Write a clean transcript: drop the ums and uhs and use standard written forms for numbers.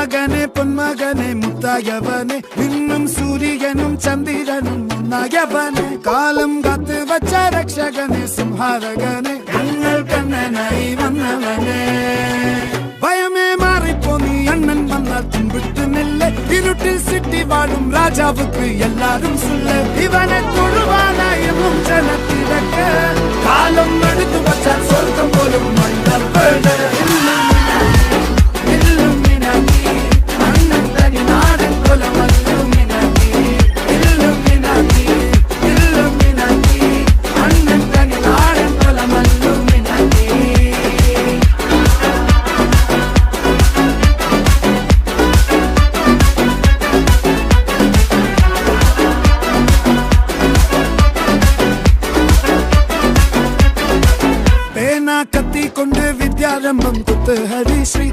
മകനെ പൊന്മകനെ മുത്തായവനെ നിന്നും സൂര്യനും ചന്ദ്രനും ഒന്നായവനെ കാലം കാത്ത് വച്ച രക്ഷകനെ സംഹാരകനെ ഞങ്ങൾ കണ്ണനായി വന്നവനെ ഭയമേ മാറിപ്പോ നീ അണ്ണൻ വന്നാൽ തുമ്പിട്ട് നെല്ല് ഇരുട്ടിൽ സിറ്റി വാഴും രാജാവുക്ക് എല്ലാരും സുല്ല് ഇവനെ തൊഴുവാനായും ജനത്തിരക്ക് കാലം എടുത്തു വച്ചാൽ സ്വർഗം പോലും മണ്ണപ്പേട് കത്തി കൊണ്ട് വിദ്യാരംഭം കുത്ത് ഹരിശ്രീ